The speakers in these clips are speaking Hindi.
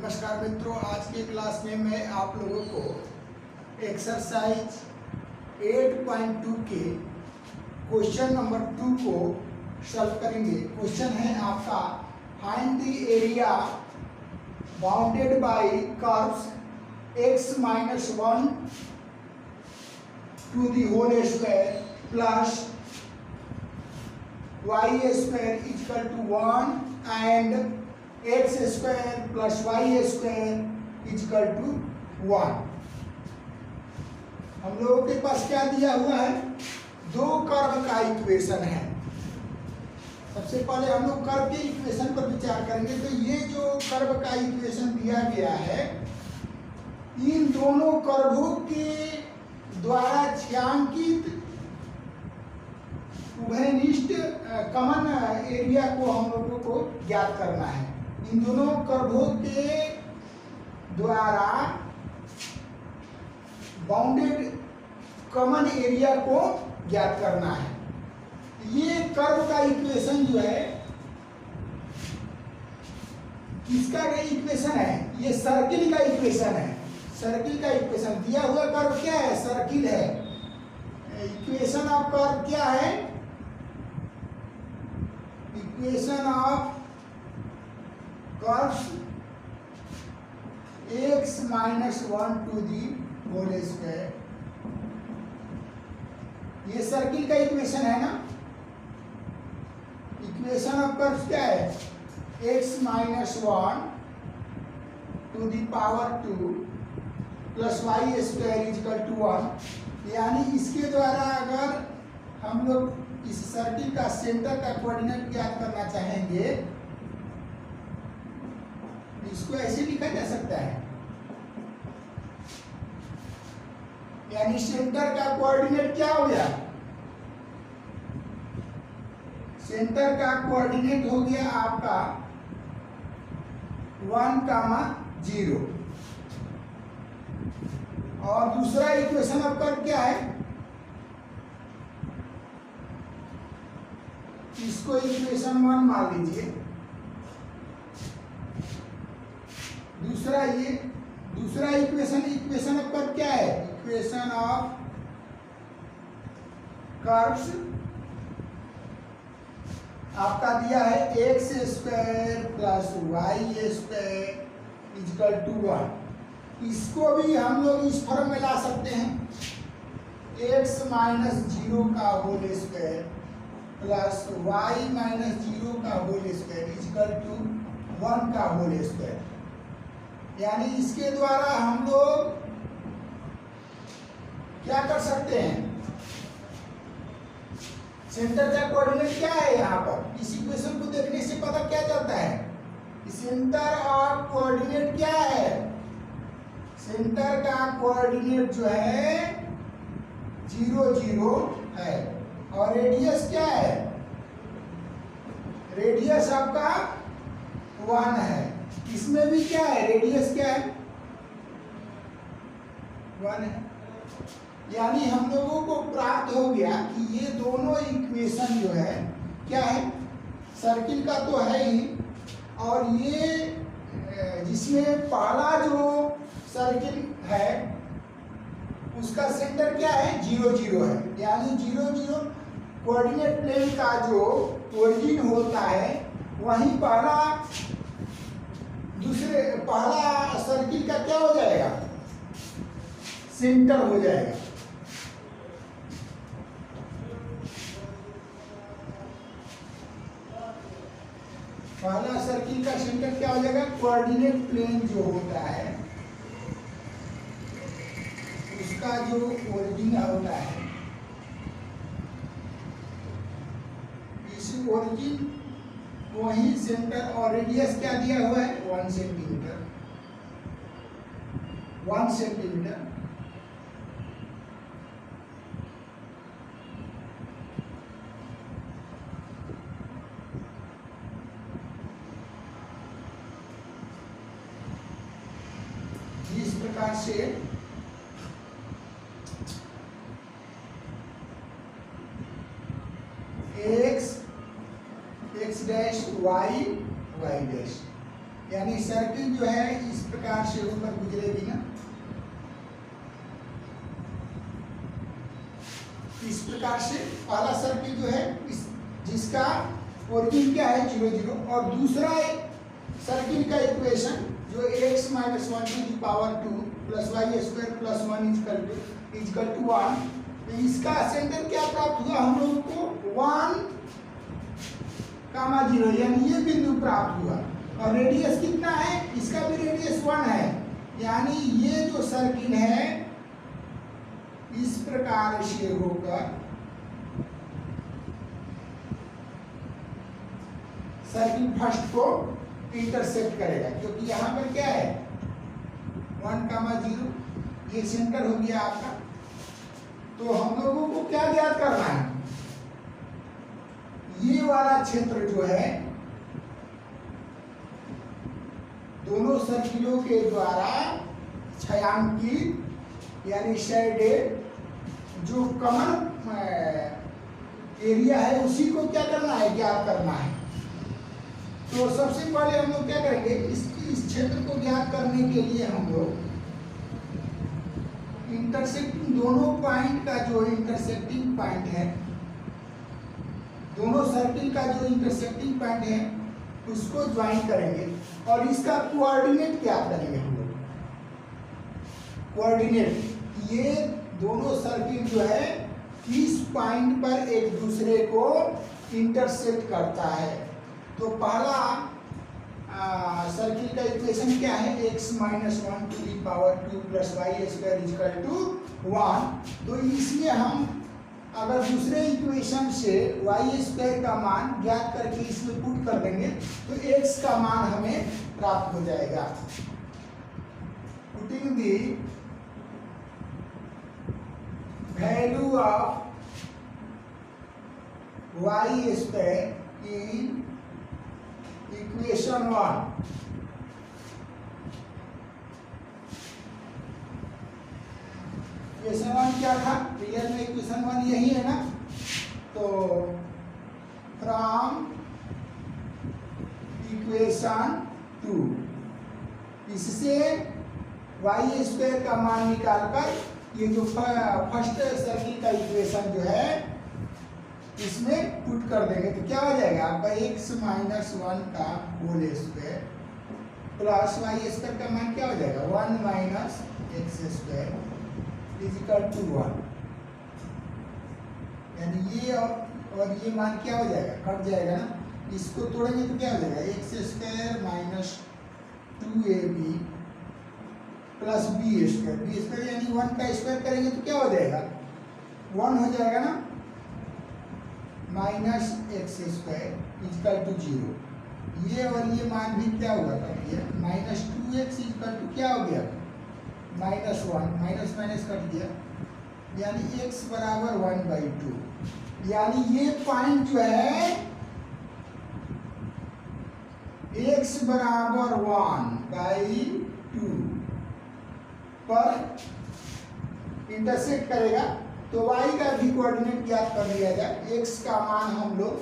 नमस्कार मित्रों, आज की क्लास में मैं आप लोगों को एक्सरसाइज 8.2 के क्वेश्चन नंबर 2 को सॉल्व करेंगे। क्वेश्चन है आपका, find the area bounded by curves x-1 to the whole square plus y square equal to 1 and x square plus y square equal to 1। हम लोगों के पास क्या दिया हुआ है? दो कर्व का इक्वेशन है। सबसे पहले हम लोग कर्व के इक्वेशन पर विचार करेंगे। तो ये जो कर्व का इक्वेशन दिया गया है, इन दोनों कर्वों के द्वारा छायांकित उभयनिष्ठ कॉमन एरिया को हम लोगों को ज्ञात करना है। इन दोनों कर्वों के द्वारा बाउंडेड कॉमन एरिया को ज्ञात करना है। ये कर्व का इक्वेशन जो है, किसका इक्वेशन है? ये सर्किल का इक्वेशन है। सर्किल का इक्वेशन दिया हुआ कर्व क्या है? सर्किल है। इक्वेशन ऑफ कर्व क्या है? Equation of curves x-1 to the whole square. ये सर्किल का इक्वेशन है ना। इक्वेशन ऑफ कर्व्स क्या है? x-1 to the power 2 plus y square equal to 1। यानी इसके द्वारा अगर हम लोग इस सर्किल का सेंटर का कोऑर्डिनेट ज्ञात करना चाहेंगे, इसको ऐसे लिखा जा सकता है। यानी सेंटर का कोऑर्डिनेट क्या हो गया? सेंटर का कोऑर्डिनेट हो गया आपका 1, 0। और दूसरा इक्वेशन ऑफ कर्व क्या है? इसको इक्वेशन 1 मान लीजिए। दूसरा इक्वेशन ऑफ कर्व क्या है? इक्वेशन ऑफ कर्व्स आपका दिया है x square plus y square equal to 1। इसको भी हम लोग इस फॉर्म में ला सकते हैं, x-0 का होल स्क्वायर प्लस y-0 का होल स्क्वायर इक्वल टू 1 का होल स्क्वायर। यानी इसके द्वारा हम लोग क्या कर सकते हैं? सेंटर का कोऑर्डिनेट क्या है यहाँ पर? इस इक्वेशन को देखने से पता क्या चलता है? सेंटर और कोऑर्डिनेट क्या है? सेंटर का कोऑर्डिनेट जो है 0, 0 है। और रेडियस क्या है? रेडियस आपका 1 है। इसमें भी क्या है? रेडियस क्या है? 1 है। यानी हम लोगों को प्राप्त हो गया कि ये दोनों इक्वेशन जो है क्या है? सर्किल का तो है ही, और ये जिसमें पहला जो सर्किल है उसका सेंटर क्या है? 0, 0 है। यानी 0, 0 कोऑर्डिनेट प्लेन का जो ओरिजिन होता है, वहीं पहला सर्किल का क्या हो जाएगा? सेंटर हो जाएगा। पहला सर्किल का सेंटर क्या हो जाएगा? कोऑर्डिनेट प्लेन जो होता है उसका जो ओरिजिन होता है, इस ओरिजिन वही सेंटर। और रेडियस क्या दिया हुआ है? 1 सेंटीमीटर। 1 सेंटीमीटर। इस प्रकार से x डैश y डैश यानी सर्किल जो है इस प्रकार से होकर गुजरेगी ना, इस प्रकार से पहला सर्किल जो है इस जिसका ओरिजिन क्या है 0 0, और दूसरा सर्किल का इक्वेशन जो x minus 1 to the power 2 plus y square plus 1 equal to 1, तो इसका सेंटर क्या प्राप्त हुआ हम लोगों को 1, 0, यानी ये बिंदु प्राप्त हुआ। और रेडियस कितना है, इसका भी रेडियस 1 है, यानी ये जो सर्किल है इस प्रकार से होकर सर्किल फर्स्ट को इंटरसेक्ट करेगा, क्योंकि यहाँ पर क्या है 1, 0, ये सेंटर हो गया आपका। तो हम लोगों को क्या ज्ञात करना है, ये वाला क्षेत्र जो है दोनों सर्किलों के द्वारा छायांकित यानी शेडेड जो कॉमन एरिया है उसी को क्या करना है, ज्ञात करना है। तो सबसे पहले हम लोग क्या करेंगे, इस क्षेत्र को ज्ञात करने के लिए हम लोग इंटरसेक्टिंग दोनों पॉइंट का जो इंटरसेक्टिंग पॉइंट है, दोनों सर्किल का जो इंटरसेक्टिंग पॉइंट है उसको ज्वाइन करेंगे और इसका कोऑर्डिनेट क्या करेंगे हम लोग। कोऑर्डिनेट ये दोनों सर्किल जो है किस पॉइंट पर एक दूसरे को इंटरसेक्ट करता है। तो पहला सर्किल का इक्वेशन क्या है, x minus 1 to the power 2 plus y square equal to 1। तो इसमें हम अगर दूसरे इक्वेशन से वाई स्क्वायर का मान ज्ञात करके इसमें पुट कर देंगे तो x का मान हमें प्राप्त हो जाएगा। Putting the value of y square in equation 1, equation 1 क्या था, रियल में इक्वेशन 1 यही है ना। तो फ्रॉम इक्वेशन 2 इससे वाई स्क्वायर का मान निकालकर ये जो फर्स्ट सर्किल का इक्वेशन जो है इसमें पुट कर देंगे तो क्या हो जाएगा आपका x माइनस 1 का whole square plus y square का मान क्या हो जाएगा 1 minus x square equal to 1, यानी ये और ये मान क्या हो जाएगा, कट जाएगा ना। इसको तोड़ेंगे तो क्या हो जाएगा x square minus 2ab plus b square यानी 1 का स्क्वायर करेंगे तो क्या हो जाएगा 1 हो जाएगा ना, minus x square equal to 0। ये और ये मान भी क्या होगा, कट गया, माइनस 2x इजकल टू क्या हो गया माइनस 1, माइनस माइनस कट गया, यानी x बराबर 1/2। यानी ये पॉइंट जो है x बराबर 1/2 पर इंटरसेक्ट करेगा। तो y का भी कोऑर्डिनेट ज्ञात कर लिया जाए। x का मान हम लोग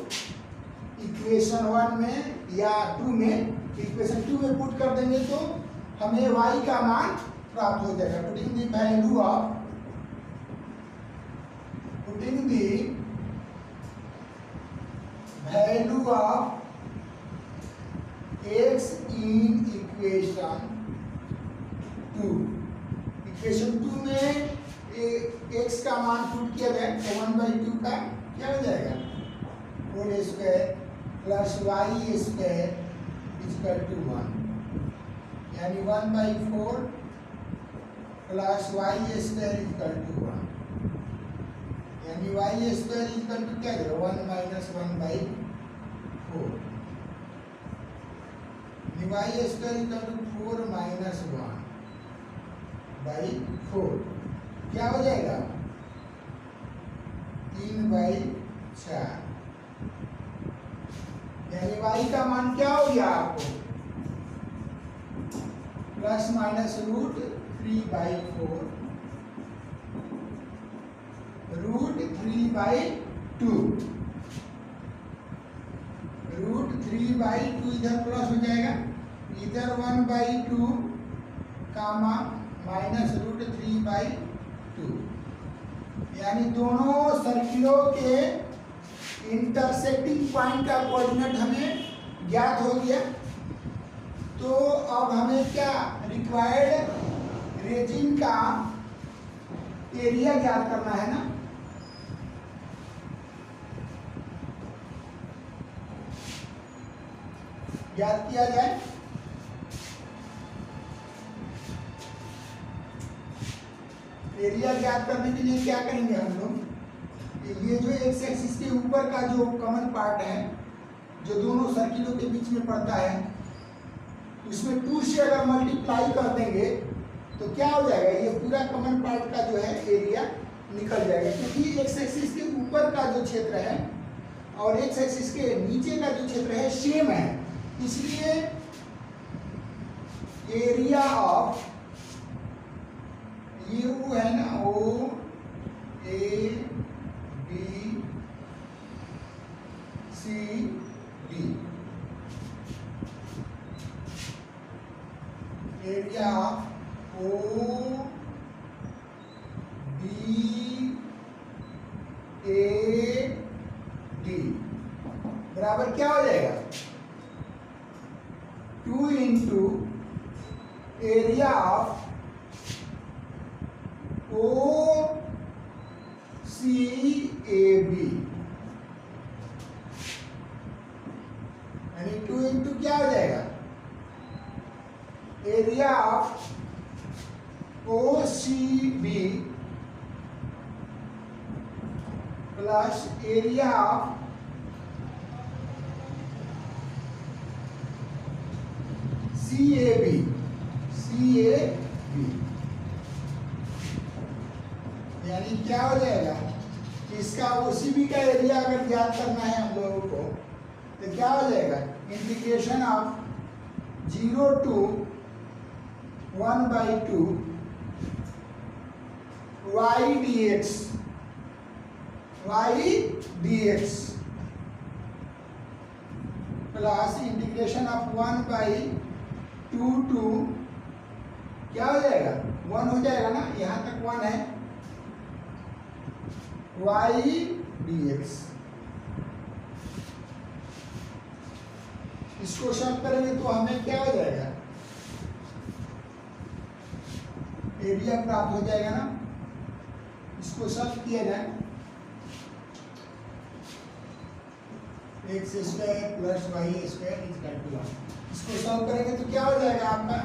इक्वेशन 1 में या 2 में, इक्वेशन 2 में पुट कर देंगे तो हमें y का मान प्राप्त हो जाएगा। Putting the value of x in equation 2, equation 2 में x का मान पुट किया जाए तो 1/2 का क्या हो जाएगा whole square plus y square equal to 1, यानी 1/4 plus y square equal to 1, यानी वाई स्क्वायर इजकल टू क्या देगा 1 minus 1/4, y square equal to 4 minus 1/4 क्या हो जाएगा 3/4, यानी y का मान क्या हो गया आपको plus minus root 3/4 root 3/2, root 3/2 इधर प्लस हो जाएगा इधर 1/2 कामा -√3/2, यानी दोनों सर्किलों के इंटरसेक्टिंग पॉइंट का कोऑर्डिनेट हमें ज्ञात हो गया। तो अब हमें क्या रिक्वायर्ड रीजन का एरिया ज्ञात करना है ना। ज्ञात किया जाए। एरिया ज्ञात करने के लिए क्या करेंगे हम लोग, ये जो एक्स एक्सिस के ऊपर का जो कॉमन पार्ट है जो दोनों सर्किलों के बीच में पड़ता है, उसमें 2 से अगर मल्टीप्लाई कर देंगे तो क्या हो जाएगा, ये पूरा कॉमन पार्ट का जो है एरिया निकल जाएगा। क्योंकि एक्स एक्सिस के ऊपर का जो क्षेत्र है और एक्स एक्सिस के नीचे का जो क्षेत्र है सेम है, इसलिए एरिया ऑफ ये वो है ना, O A B C D, area O B A D बराबर क्या हो जाएगा, 2 into area of O C A B, यानी 2 इंटू क्या हो जाएगा, area of O C B plus area of C A B, यानी क्या हो जाएगा, इसका ओसीबी का एरिया अगर ज्ञात करना है हम लोगों को तो क्या हो जाएगा, integration of 0 to 1/2 y dx plus integration of 1/2 to क्या हो जाएगा, 1 हो जाएगा ना, यहां तक 1 है, y dx। इसको सॉल्व करेंगे तो हमें क्या हो जाएगा, एरिया प्राप्त हो जाएगा ना। इसको सॉल्व किया जाए, x² + y² = 1। इसको सॉल्व करेंगे तो क्या हो जाएगा आपका,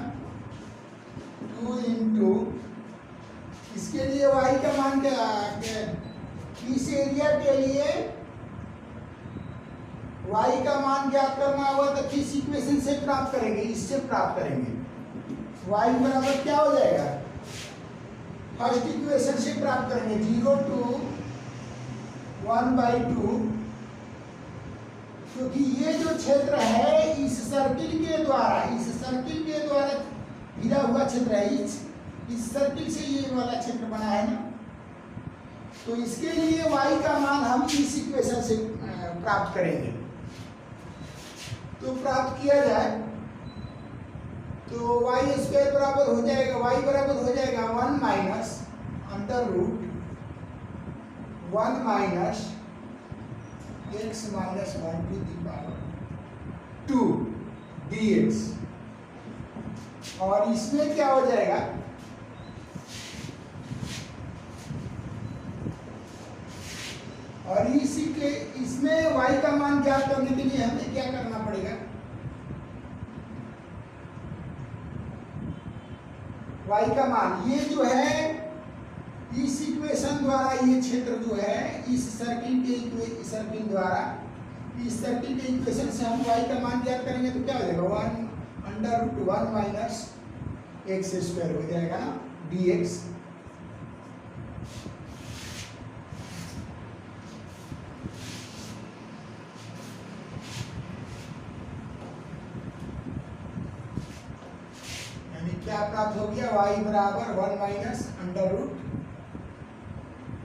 2 इंटू, इसके लिए y का मान क्या, इस एरिया के लिए y का मान ज्ञात करना होगा तो किस इक्वेशन से प्राप्त करेंगे, इससे प्राप्त करेंगे। y बराबर क्या हो जाएगा, फर्स्ट इक्वेशन से प्राप्त करेंगे, 0 to 1/2, क्योंकि ये जो क्षेत्र है इस सर्किल के द्वारा घिरा हुआ क्षेत्र है, इस सर्किल से ये वाला क्षेत्र बना है ना, तो इसके लिए y का मान हम इस इक्वेशन से प्राप्त करेंगे। तो प्राप्त किया जाए तो y² बराबर हो जाएगा, y बराबर हो जाएगा 1 - √1 - x - 1/2 dx, और इसमें क्या हो जाएगा, और इसमें y का मान ज्ञात करने के लिए हमें क्या करना पड़ेगा, y का मान ये जो है इस इक्वेशन द्वारा, ये क्षेत्र जो है इस सर्किल के इक्वेशन से हम y का मान ज्ञात करेंगे तो क्या हो जाएगा, 1 - x² हो जाएगा ना dx। क्या प्राप्त हो गया, y बराबर 1 -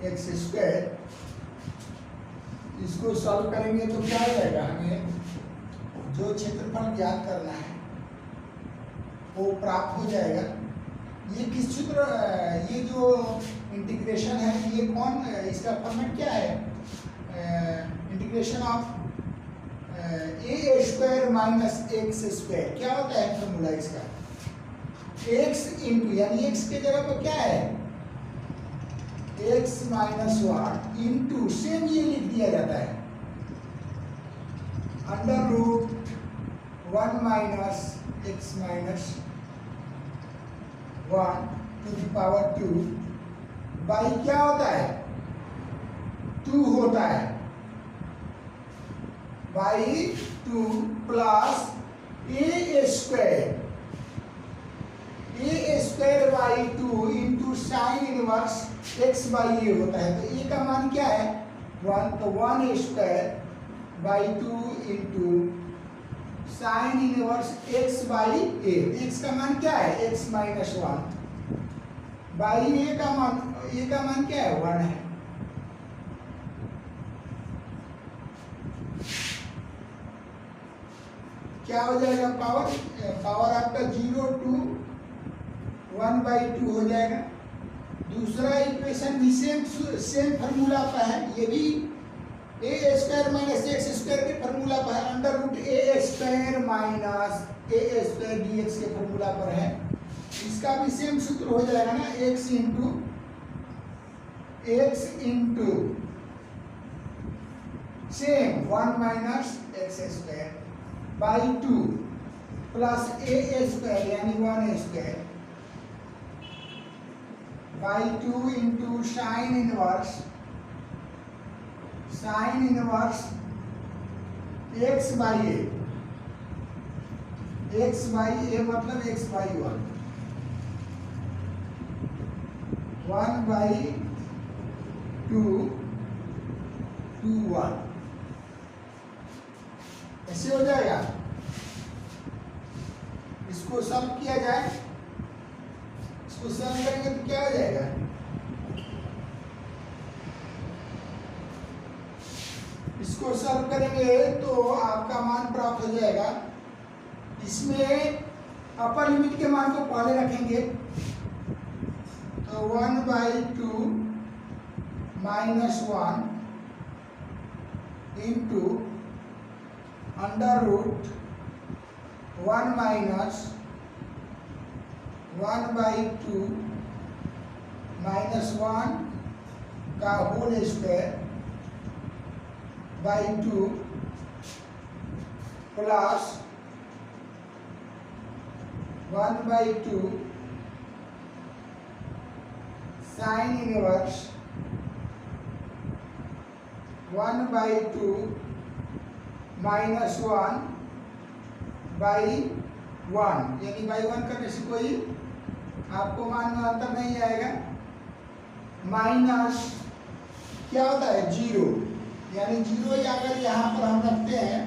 √x²। इसको सॉल्व करेंगे तो क्या हो जाएगा, हमें जो क्षेत्रफल ज्ञात करना है वो प्राप्त हो जाएगा। ये किस सूत्र, ये जो इंटीग्रेशन है ये कौन, इसका फॉर्मेट क्या है, integration of A square minus x square. क्या होता है फॉर्मूला इसका, एक्स इंटू, यानी एक्स के जगह पर क्या है x minus one into, same ये लिख दिया जाता है under root one minus x minus one to the power two by क्या होता है टू होता है, by two plus a square by two into sine inverse x by a होता है। तो ए का मान क्या है वन, तो one square by two into sine inverse x by A. X का मान क्या है एक्स माइनस वन बाई ए का मान क्या है वन है। क्या हो जाएगा पावर आपका 0 टू 1/2 हो जाएगा। दूसरा इक्वेशन भी सेम फार्मूला पर है, ये भी a square minus x square के फार्मूला पर है, under root a square minus a square d x के फार्मूला पर है। इसका भी सेम सूत्र हो जाएगा ना, x into same 1 minus x square by two plus a square यानी 1 square by two into sine inverse x by a मतलब एक्स बाई वन, 1/2 2 1 ऐसे हो जाएगा। इसको सॉल्व किया जाए, इसको सॉल्व करेंगे तो क्या हो जाएगा इसको सॉल्व करेंगे तो आपका मान प्राप्त हो जाएगा। इसमें अपर लिमिट के मान को पहले रखेंगे तो 1/2 -1 इंटू अंडर रूट 1 माइनस 1/2 -1 का whole square by 2 plus 1/2 sine inverse 1/2 -1 by 1, यानी बाई 1 करने से कोई आपको मान में अंतर नहीं आएगा। माइनस क्या होता है 0, यानी 0 अगर यहाँ पर हम रखते हैं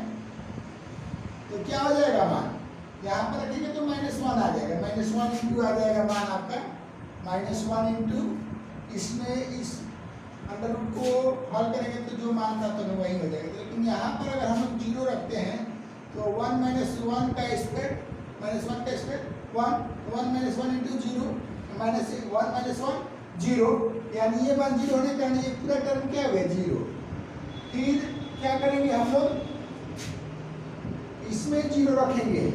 तो क्या हो जाएगा मान, यहाँ पर रखेंगे तो -1 आ जाएगा, -1 इंटू आ जाएगा मान आपका -1 इंटू, इसमें इस अंडर रूट को हल करेंगे तो जो मान था तो वही हो जाएगा। लेकिन यहाँ पर अगर हम लोग 0 रखते हैं तो 1 - 1 का स्क्वायर -1 का स्क्वायर 1 - 1 इंटू 0 -1 -1 0, यानी ये मान 0 होने के कारण ये पूरा टर्म क्या हो गया 0। फिर क्या करेंगे हम लोग, इसमें 0 रखेंगे,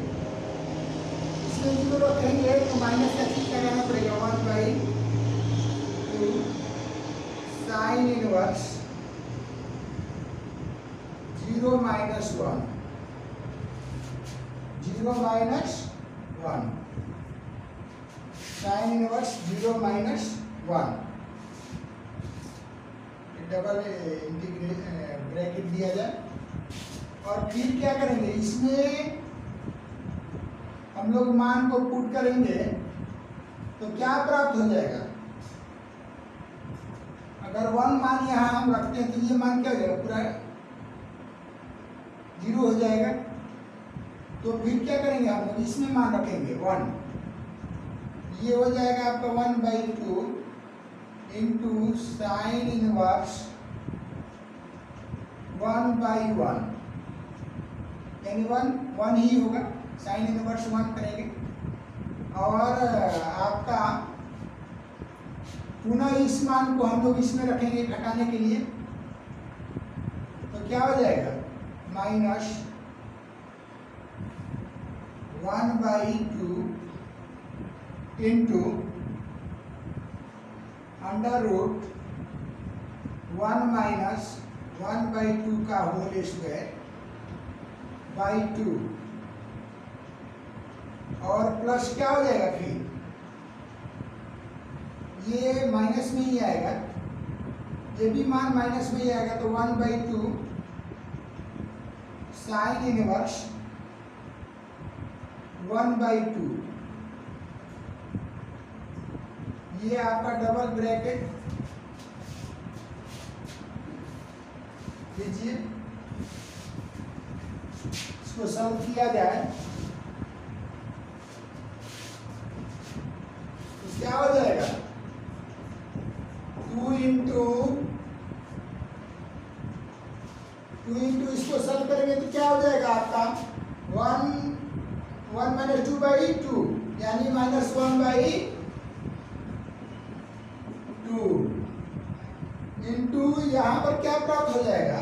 तो माइनस का चीज लगाना पड़ेगा 1/2 sine inverse 0 - 1 sine inverse 0 - 1 double bracket दिया जाए। और फिर क्या करेंगे, इसमें हम लोग मान को पुट करेंगे तो क्या प्राप्त हो जाएगा, अगर 1 मान यहाँ हम रखते हैं तो ये मान क्या हो जाएगा पूरा 0 हो जाएगा। तो फिर क्या करेंगे हम लोग, इसमें मान रखेंगे 1, ये हो जाएगा आपका 1/2 इंटू साइन इनवर्स 1/1, यानी 1 ही होगा, साइन इनवर्स 1 करेंगे और आपका पुनः इस मान को हम लोग इसमें रखेंगे घटाने के लिए, तो क्या हो जाएगा minus 1/2 into under root 1 minus 1/2 का होल स्क्वायर बाई 2, और प्लस क्या हो जाएगा, फिर ये माइनस में ही आएगा, ये भी मान माइनस में ही आएगा, तो 1/2 साइन इनवर्स 1/2, ये आपका डबल ब्रैकेट लीजिए, इसको सॉल्व किया जाए तो क्या हो जाएगा 2 इंटू इसको सॉल्व करेंगे तो क्या हो जाएगा आपका 1 माइनस 2/2 यानी -1/2 इंटू यहाँ पर क्या प्राप्त हो जाएगा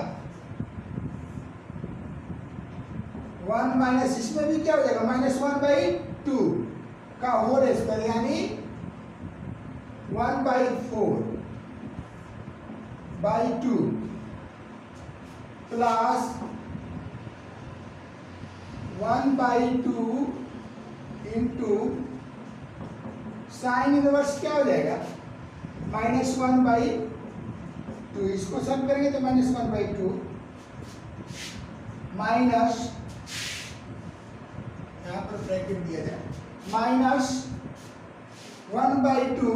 1 माइनस इसमें भी क्या हो जाएगा -1/2 का होल स्क्वायर यानी 1/4/2 प्लस 1/2 इंटू साइन इनवर्स क्या हो जाएगा -1/2, इसको सम करेंगे तो -1/2 माइनस, यहाँ पर ब्रैकेट दिया जाए, माइनस 1/2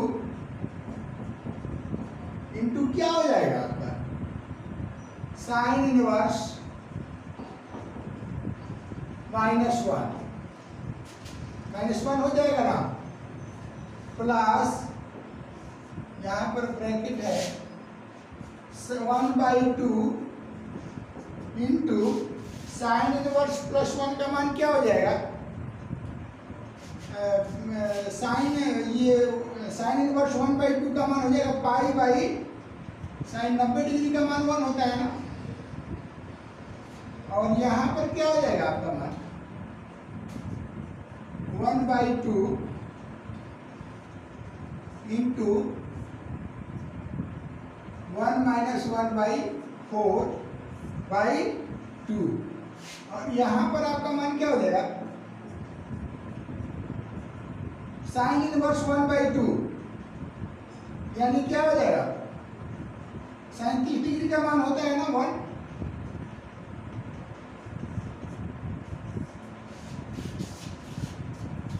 इंटू क्या हो जाएगा आपका साइन इनवर्स -1 हो जाएगा ना, प्लस यहाँ पर ब्रैकेट है 1/2 इंटू साइन इनवर्स +1 का मान क्या हो जाएगा, साइन इनवर्स 1/2 का मान हो जाएगा पाई बाई साइन 90 डिग्री का मान 1 होता है ना, और यहाँ पर क्या हो जाएगा आपका मान 1/2 इंटू 1 माइनस 1/4/2, और यहाँ पर आपका मान क्या हो जाएगा साइन इनवर्स 1/2 यानी क्या हो जाएगा साइन 30 डिग्री का मान होता है ना 1,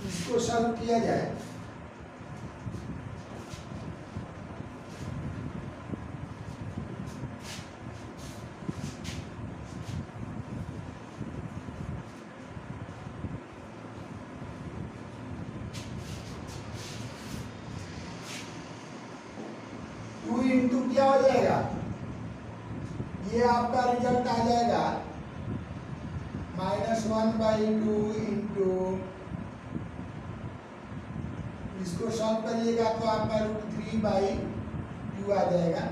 इसको सॉल्व किया जाए इंटू क्या हो जाएगा, ये आपका रिजल्ट आ जाएगा -1/2 इंटू, इसको सॉल्व करिएगा तो आपका √3/2 आ जाएगा,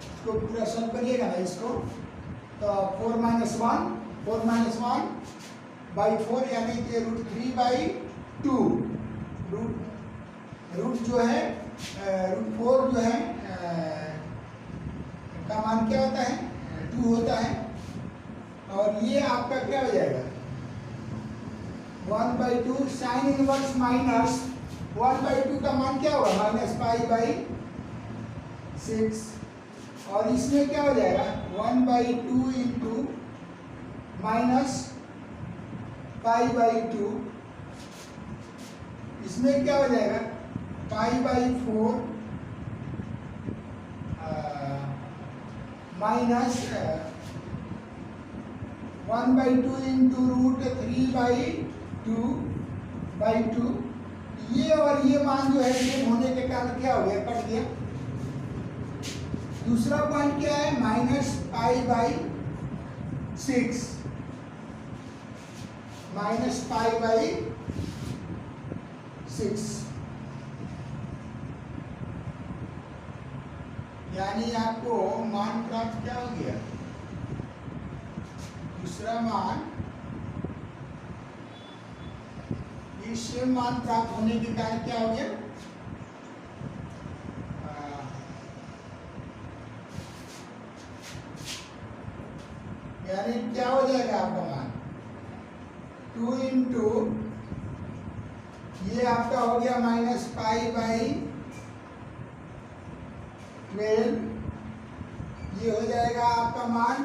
इसको पूरा सॉल्व करिएगा ना इसको, तो 4-1/4 यानी कि √3/2, रूट जो है √4 जो है का मान क्या होता है 2 होता है, और ये आपका क्या हो जाएगा 1/2 साइन इनवर्स माइनस 1/2 का मान क्या होगा -π/6, और इसमें क्या हो जाएगा 1/2 इंटू -π/2, इसमें क्या हो जाएगा π/4 माइनस 1/2 इंटू √3/2, ये और ये मान जो है सेम होने के कारण क्या हो गया कट गया। दूसरा पॉइंट क्या है -π/6, -π/6 6, यानी आपको मान प्राप्त क्या हो गया? दूसरा मान, ये सेम मान प्राप्त होने के कारण क्या हो गया? यानी क्या हो जाएगा आपका मान? 2 इंटू ये आपका हो गया माइनस पाई बाई 12, ये हो जाएगा आपका मान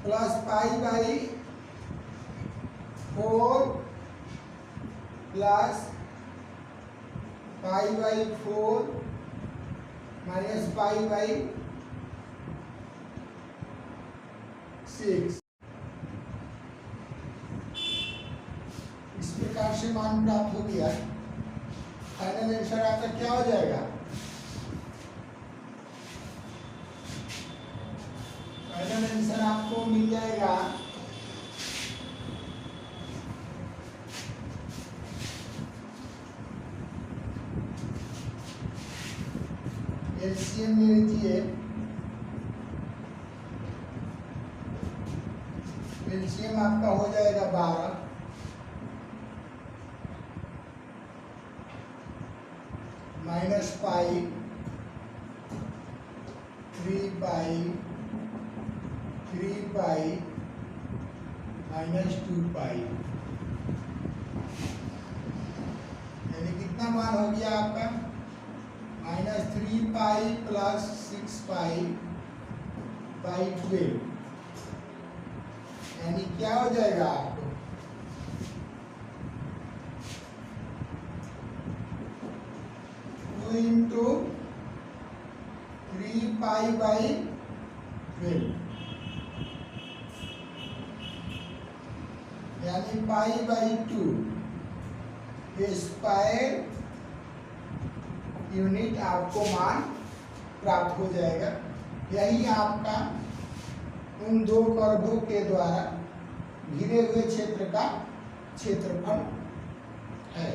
plus pi by 4 plus pi by 4 minus pi by 6। इस प्रकार से मान प्राप्त हो गया। फाइनल आंसर आपका क्या हो जाएगा? फाइनल आंसर आपको मिल जाएगा एलसीएम ले लीजिए, एलसीएम आपका हो जाएगा 12 माइनस पाई 3 पाई माइनस 2 पाई, यानी कितना मान हो गया आपका? Minus 3 pi plus 6 pi by 12, यानी क्या हो जाएगा आपको? 2 इंटू 3 पाई बाई 12, यानी पाई बाई 2 स्क्वायर यूनिट आपको मान प्राप्त हो जाएगा। यही आपका उन दो कर्वों के द्वारा घिरे हुए क्षेत्र का क्षेत्रफल है।